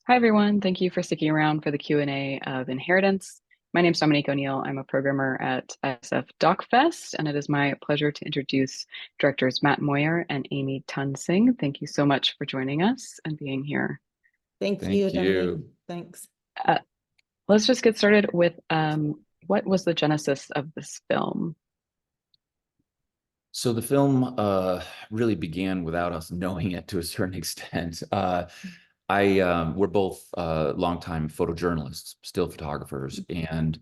Hi, everyone. Thank you for sticking around for the Q&A of Inheritance. My name is Dominique O'Neill. I'm a programmer at SF DocFest, and it is my pleasure to introduce directors Matt Moyer and Amy Tunsing. Thank you so much for joining us and being here. Thank you, Thank Dominique. you. Thanks. Uh, let's just get started with what was the genesis of this film? So the film really began without us knowing it to a certain extent. We're both longtime photojournalists, still photographers, and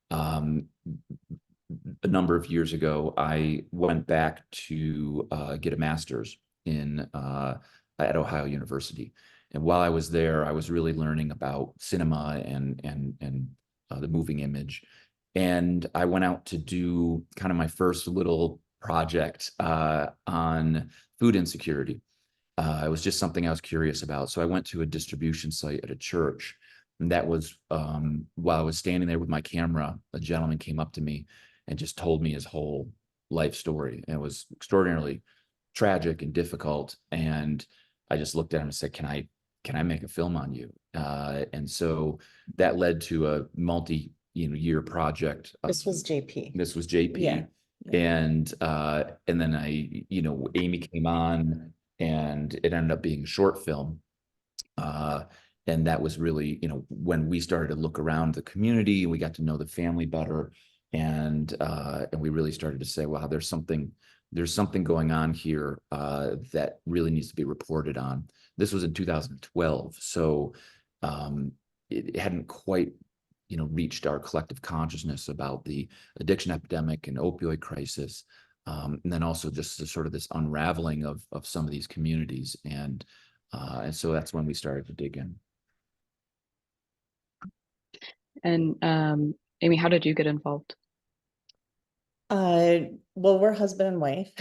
um, a number of years ago, I went back to get a master's in at Ohio University. And while I was there, I was really learning about cinema and the moving image. And I went out to do kind of my first little project on food insecurity. It was just something I was curious about. So I went to a distribution site at a church. And that was while I was standing there with my camera, a gentleman came up to me and just told me his whole life story. And it was extraordinarily tragic and difficult. And I just looked at him and said, can I make a film on you? And so that led to a multi-year project. This was JP. This was JP. Yeah. And then Amy came on and it ended up being a short film. And that was really, when we started to look around the community, we got to know the family better. And we really started to say, wow, there's something going on here that really needs to be reported on. This was in 2012. So it hadn't quite, reached our collective consciousness about the addiction epidemic and opioid crisis. And then also just sort of this unraveling of some of these communities. And so that's when we started to dig in. And Amy, how did you get involved? Well, we're husband and wife.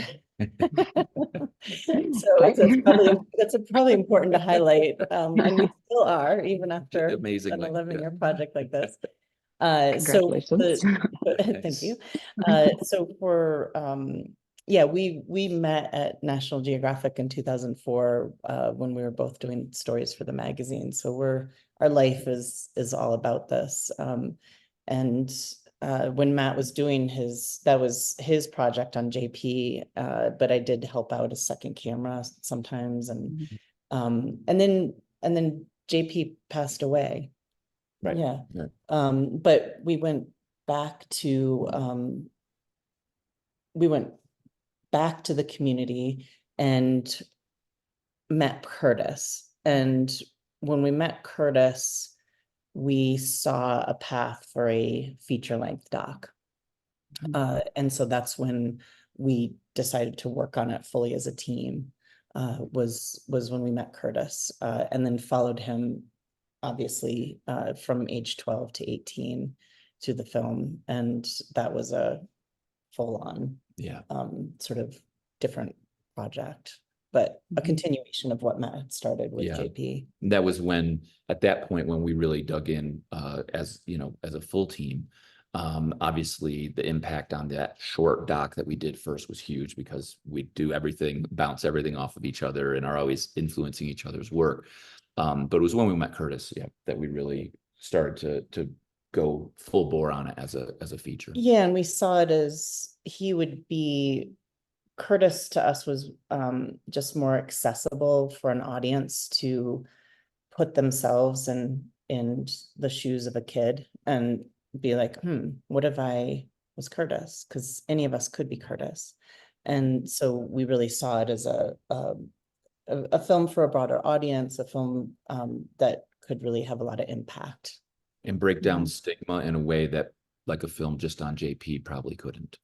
So Okay. that's probably important to highlight. And we still are, even after an Amazingly, 11-year project like this. Congratulations. Thank you. So we met at National Geographic in 2004 when we were both doing stories for the magazine. So our life is all about this. And when Matt was doing that was his project on JP, but I did help out a second camera sometimes, and then JP passed away. Right. Yeah. But we went back to the community and met Curtis. And when we met Curtis, we saw a path for a feature-length doc. And so that's when we decided to work on it fully as a team, was when we met Curtis, and then followed him, obviously, from age 12 to 18 to the film. And that was a full-on sort of different project, but a continuation of what Matt had started with JP. That was at that point when we really dug in as a full team. Obviously the impact on that short doc that we did first was huge because we do everything, bounce everything off of each other, and are always influencing each other's work. But it was when we met Curtis, that we really started to go full bore on it as a feature. Yeah, and we saw it as Curtis to us was just more accessible for an audience to put themselves in the shoes of a kid and be like, what if I was Curtis? Because any of us could be Curtis. And so we really saw it as a film for a broader audience, a film that could really have a lot of impact. And break down stigma in a way that like a film just on JP probably couldn't.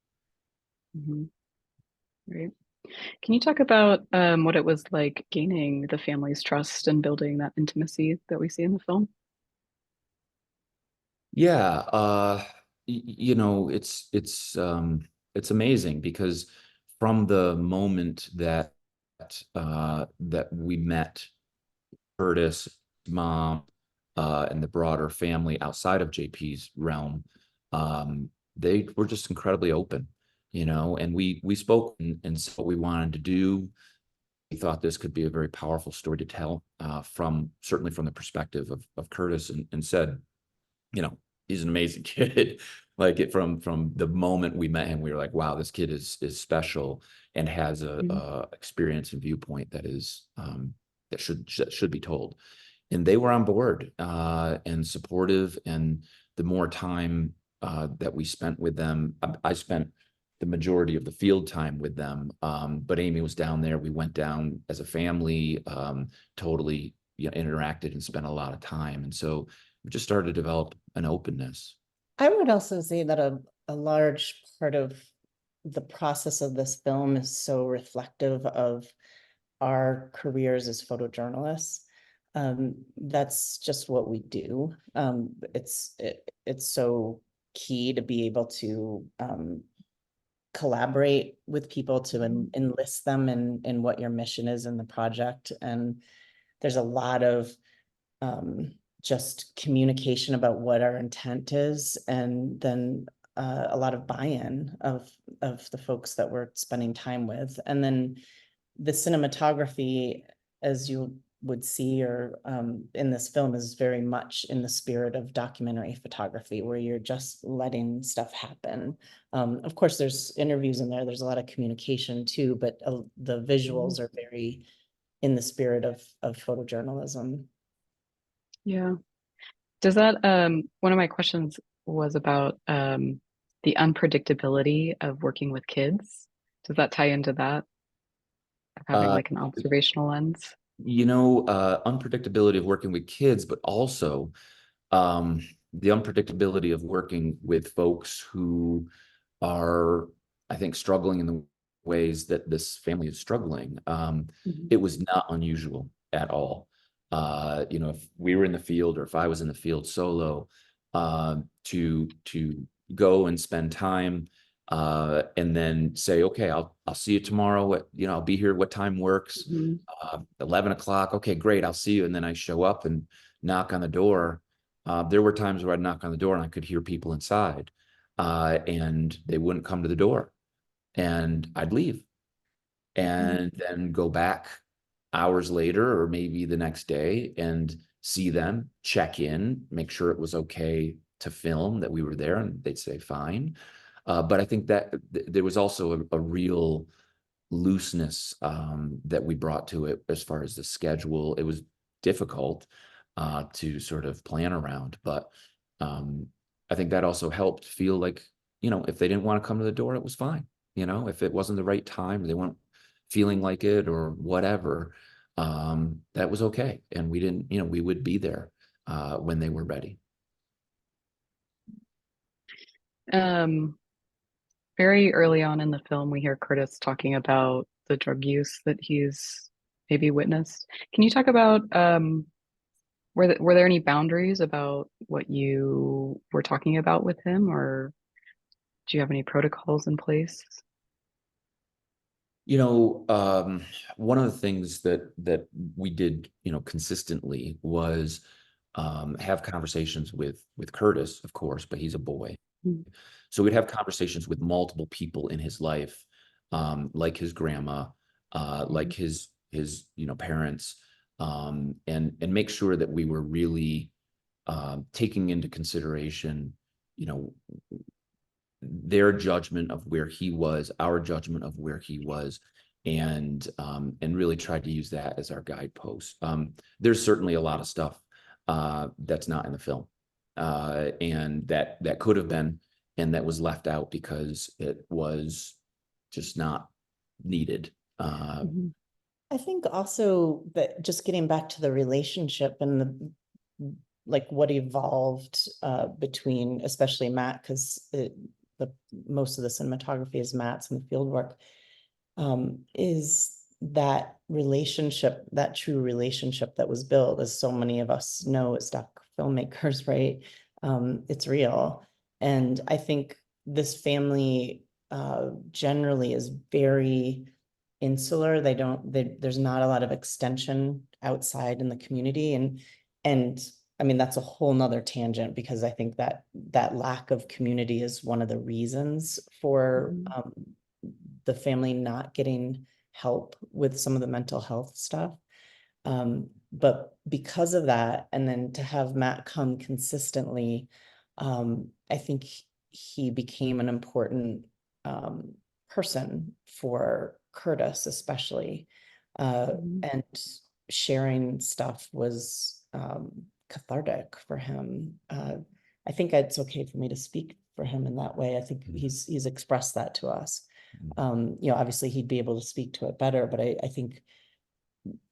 Right. Can you talk about what it was like gaining the family's trust and building that intimacy that we see in the film? Yeah, it's amazing because from the moment that we met Curtis' mom and the broader family outside of JP's realm, they were just incredibly open, and we spoke and said what we wanted to do. thought this could be a very powerful story to tell, certainly from the perspective of Curtis, and said, he's an amazing kid. Like from the moment we met him, we were like, wow, this kid is special and has a experience and viewpoint that is that should be told. And they were on board and supportive. And the more time that we spent with them, I spent the majority of the field time with them. But Amy was down there. We went down as a family, totally interacted and spent a lot of time. And so we just started to develop an openness. I would also say that a large part of the process of this film is so reflective of our careers as photojournalists. That's just what we do. It's so key to be able to collaborate with people, to enlist them in what your mission is in the project. And there's a lot of just communication about what our intent is, and then a lot of buy-in of the folks that we're spending time with. And then the cinematography, as you would see, or in this film, is very much in the spirit of documentary photography, where you're just letting stuff happen. Of course, there's interviews in there, there's a lot of communication too, but the visuals are very in the spirit of photojournalism. Yeah. Does that, one of my questions was about the unpredictability of working with kids. Does that tie into that? Of having like an observational lens? Unpredictability of working with kids, but also the unpredictability of working with folks who are, I think, struggling in the ways that this family is struggling. It was not unusual at all. If we were in the field, or if I was in the field solo, to go and spend time and then say, okay, I'll see you tomorrow. I'll be here. What time works? 11 o'clock. Okay, great. I'll see you. And then I show up and knock on the door. There were times where I'd knock on the door and I could hear people inside, and they wouldn't come to the door, and I'd leave and then go back hours later, or maybe the next day, and see them, check in, make sure it was okay to film, that we were there, and they'd say fine. But I think that there was also a real looseness that we brought to it as far as the schedule. It was difficult to sort of plan around, but I think that also helped feel like, if they didn't want to come to the door, it was fine. If it wasn't the right time, or they weren't feeling like it or whatever, that was okay. And we didn't, we would be there when they were ready. Very early on in the film, we hear Curtis talking about the drug use that he's maybe witnessed. Can you talk about were there any boundaries about what you were talking about with him, or do you have any protocols in place? One of the things that we did, consistently was have conversations with Curtis, of course, but he's a boy. So we'd have conversations with multiple people in his life, like his grandma, like his parents, and make sure that we were really taking into consideration, their judgment of where he was, our judgment of where he was, and really tried to use that as our guidepost. There's certainly a lot of stuff that's not in the film, and that could have been, and that was left out because it was just not needed. I think also that, just getting back to the relationship and like what evolved between, especially Matt, because most of the cinematography is Matt's and the field work, is that relationship, that true relationship that was built, as so many of us know as doc filmmakers, right? It's real. And I think this family generally is very insular. There's not a lot of extension outside in the community. And I mean, that's a whole nother tangent, because I think that lack of community is one of the reasons for the family not getting help with some of the mental health stuff. But because of that, and then to have Matt come consistently, I think he became an important person for Curtis, especially. And sharing stuff was cathartic for him. I think it's okay for me to speak for him in that way. I think he's expressed that to us. Obviously he'd be able to speak to it better, but I think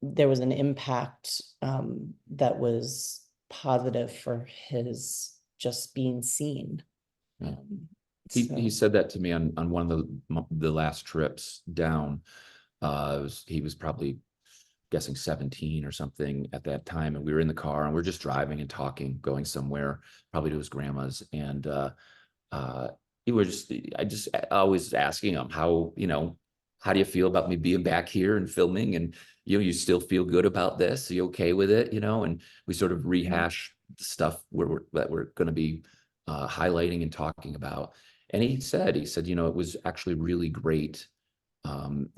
there was an impact that was positive for his just being seen. He said that to me on one of the last trips down. He was probably guessing 17 or something at that time, and we were in the car and we're just driving and talking, going somewhere, probably to his grandma's, and I just always asking him how do you feel about me being back here and filming, and you still feel good about this? Are you okay with it? And we sort of rehash stuff that we're going to be highlighting and talking about. And he said, it was actually really great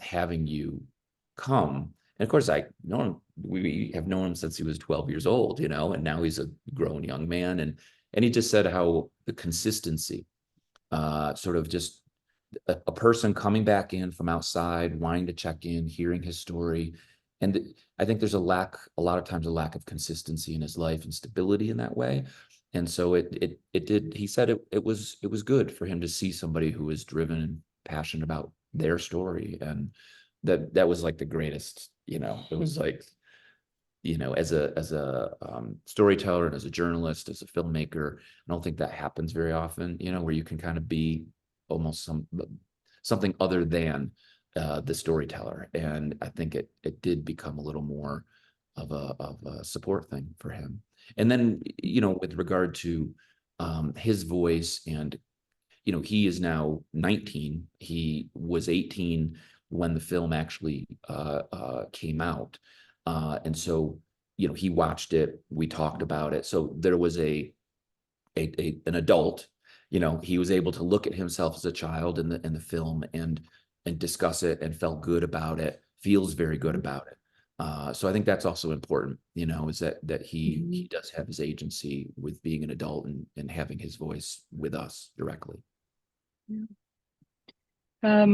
having you come. And of course, we have known him since he was 12 years old, and now he's a grown young man. And he just said how the consistency, sort of just a person coming back in from outside, wanting to check in, hearing his story. And I think there's a lot of times, a lack of consistency in his life and stability in that way. And so he said it was good for him to see somebody who was driven and passionate about their story. And that was like the greatest, it was like, as a storyteller and as a journalist, as a filmmaker, I don't think that happens very often, where you can kind of be almost something other than the storyteller. And I think it did become a little more of a support thing for him. And then, with regard to his voice, and he is now 19. He was 18 when the film actually came out. And so, he watched it, we talked about it. So there was an adult, he was able to look at himself as a child in the film and discuss it, and felt good about it, feels very good about it. So I think that's also important, is that he does have his agency with being an adult and having his voice with us directly. Yeah.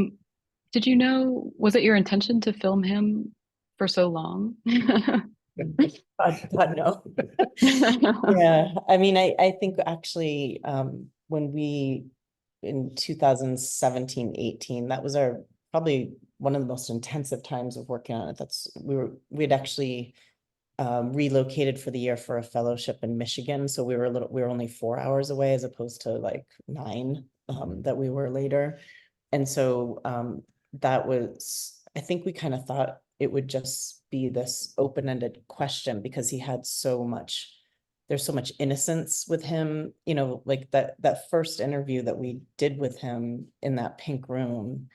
Did you know, was it your intention to film him for so long? God, no. Yeah, I mean, I think actually when we, in 2017-18, that was probably one of the most intensive times of working on it. We'd actually relocated for the year for a fellowship in Michigan. So we were only 4 hours away, as opposed to like 9 that we were later. And so that was, I think we kind of thought it would just be this open-ended question, because he had there's so much innocence with him, like that first interview that we did with him in that pink room,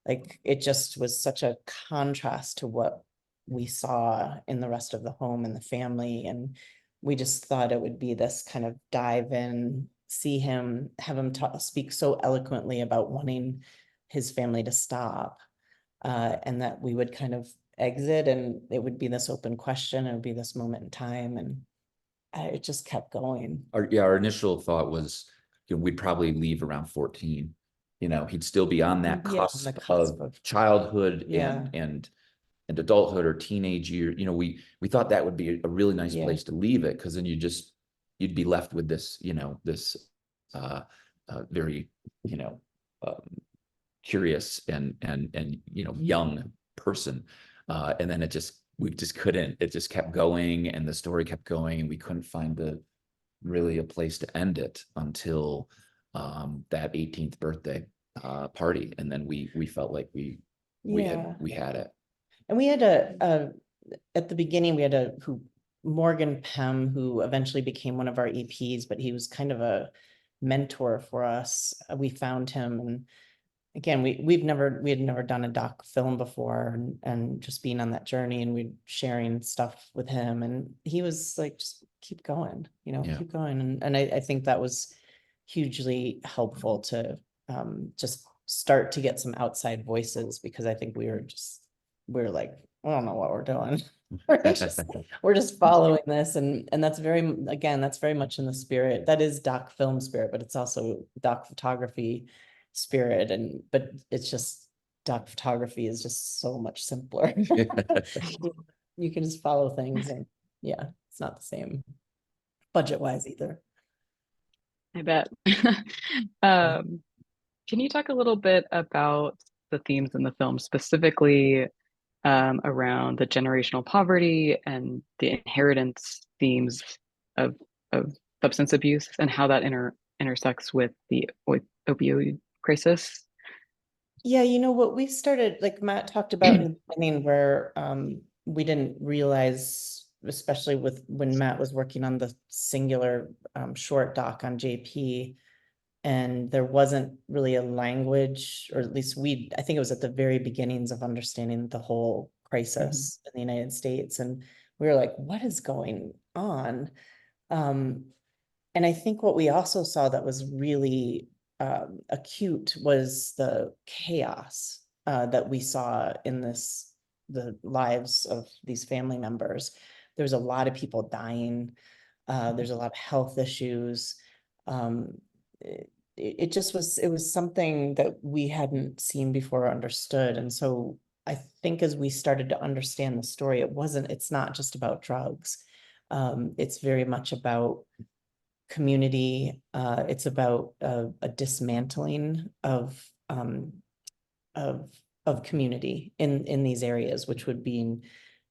like it just was such a contrast to what we saw in the rest of the home and the family. And we just thought it would be this kind of dive in, see him, have him speak so eloquently about wanting his family to stop, and that we would kind of exit, and it would be this open question. It would be this moment in time, and it just kept going. Our initial thought was, we'd probably leave around 14. He'd still be on that cusp, of childhood and adulthood or teenage year. We thought that would be a really nice place to leave it, because then you'd be left with this, this very, curious and young person. And then we just couldn't, it just kept going, and the story kept going, and we couldn't find really a place to end it until that 18th birthday party. And then we felt like we had it. And we had at the beginning, we had Morgan Pem, who eventually became one of our EPs, but he was kind of a mentor for us. We found him, and again, we had never done a doc film before, and just being on that journey, and we're sharing stuff with him, and he was like, just keep going, keep going. And I think that was hugely helpful to just start to get some outside voices, because I think we were just we're like, I don't know what we're doing. We're just following this, and that's again, that's very much in the spirit. That is doc film spirit, but it's also doc photography spirit, but it's just doc photography is just so much simpler. You can just follow things, and yeah, it's not the same budget wise either. I bet. Can you talk a little bit about the themes in the film, specifically around the generational poverty and the inheritance themes of of substance abuse and how that intersects with the opioid crisis? Yeah, what we started, like Matt talked about in the beginning, where we didn't realize, especially with when Matt was working on the singular short doc on JP, and there wasn't really a language, or at least I think it was at the very beginnings of understanding the whole crisis in the United States. And we were like, what is going on? And I think what we also saw that was really acute was the chaos that we saw in the lives of these family members. There's a lot of people dying. There's a lot of health issues. It just it was something that we hadn't seen before or understood. And so I think as we started to understand the story, it's not just about drugs. It's very much about community. It's about a dismantling of community in these areas, which would be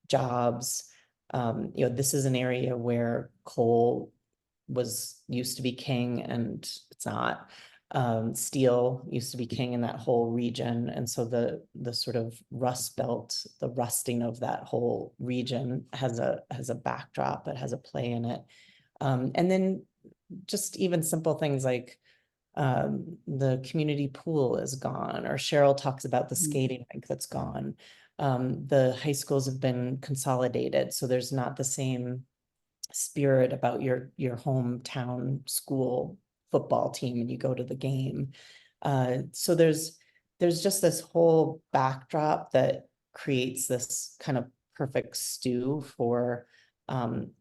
jobs. This is an area where coal used to be king, and it's not. Steel used to be king in that whole region, and so the sort of rust belt, the rusting of that whole region has a backdrop, it has a play in it. And then just even simple things like the community pool is gone, or Cheryl talks about the skating rink that's gone. The high schools have been consolidated, so there's not the same spirit about your hometown school football team and you go to the game. So there's just this whole backdrop that creates this kind of perfect stew for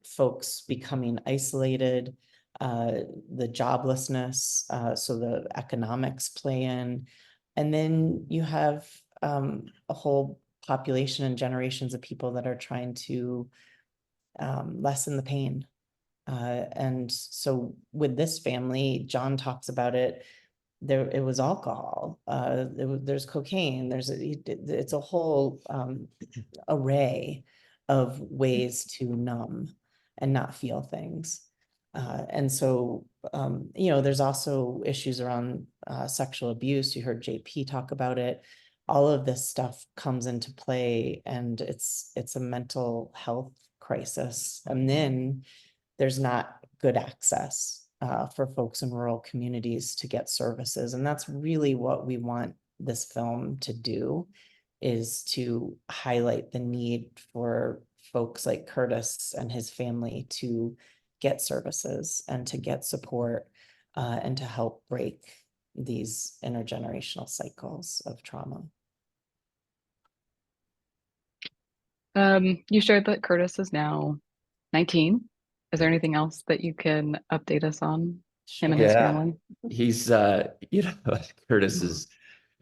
folks becoming isolated, the joblessness, so the economics play in. And then you have a whole population and generations of people that are trying to lessen the pain. And so with this family, John talks about it. It was alcohol. There's cocaine. It's a whole array of ways to numb and not feel things. And so, there's also issues around sexual abuse. You heard JP talk about it. All of this stuff comes into play, and it's a mental health crisis. And then there's not good access for folks in rural communities to get services. And that's really what we want this film to do, is to highlight the need for folks like Curtis and his family to get services and to get support and to help break these intergenerational cycles of trauma. You shared that Curtis is now 19. Is there anything else that you can update us on him and his family? He's Curtis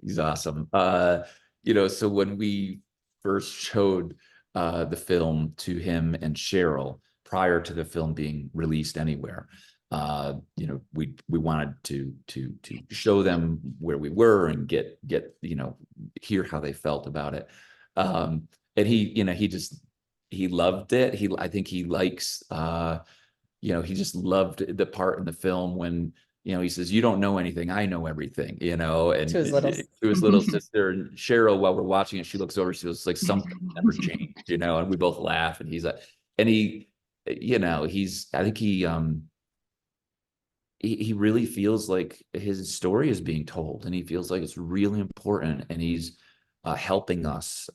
he's awesome. So when we first showed the film to him and Cheryl prior to the film being released anywhere, we wanted to show them where we were and get hear how they felt about it. And he loved it. I think he likes he just loved the part in the film when he says, "You don't know anything, I know everything," and to his little sister. And Cheryl, while we're watching it, she looks over, she was like, "Something never changed," and we both laugh. And he's like, and I think he really feels like his story is being told, and he feels like it's really important, and he's helping us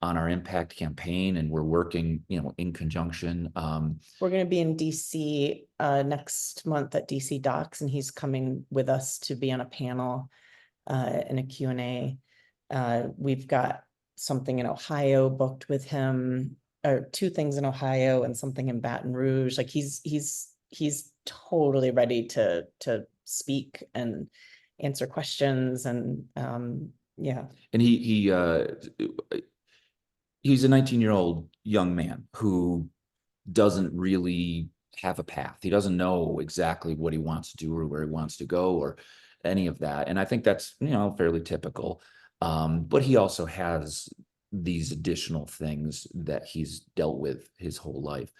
on our impact campaign, and we're working in conjunction. We're going to be in DC next month at DC Docs, and he's coming with us to be on a panel in a Q&A. We've got something in Ohio booked with him, or 2 things in Ohio and something in Baton Rouge. Like he's totally ready to speak and answer questions, and yeah. And he's a 19-year-old young man who doesn't really have a path. He doesn't know exactly what he wants to do or where he wants to go or any of that. And I think that's, fairly typical. But he also has these additional things that he's dealt with his whole life.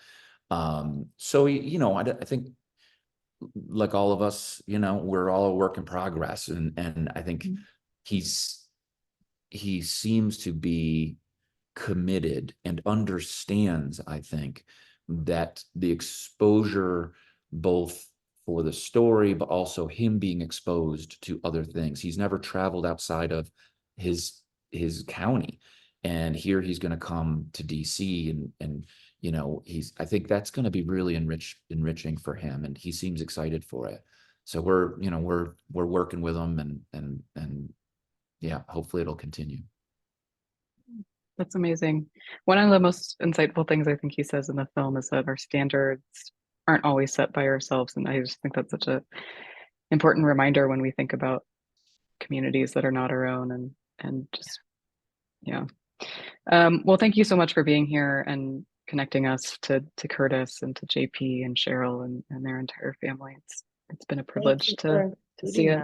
So, I think like all of us, we're all a work in progress. And I think he seems to be committed and understands, I think, that the exposure, both for the story, but also him being exposed to other things. He's never traveled outside of his county. And here he's going to come to DC and I think that's going to be really enriching for him. And he seems excited for it. So we're working with him and yeah, hopefully it'll continue. That's amazing. One of the most insightful things I think he says in the film is that our standards aren't always set by ourselves. And I just think that's such a important reminder when we think about communities that are not our own and just, yeah. Well, thank you so much for being here and connecting us to Curtis and to JP and Cheryl and their entire family. It's been a privilege to see it.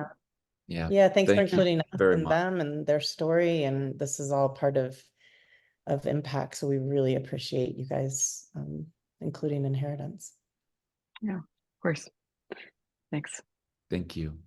Yeah. Thanks for Thank you including us very and much. them and their story. And this is all part of Impact. So we really appreciate you guys including Inheritance. Yeah, of course. Thanks. Thank you.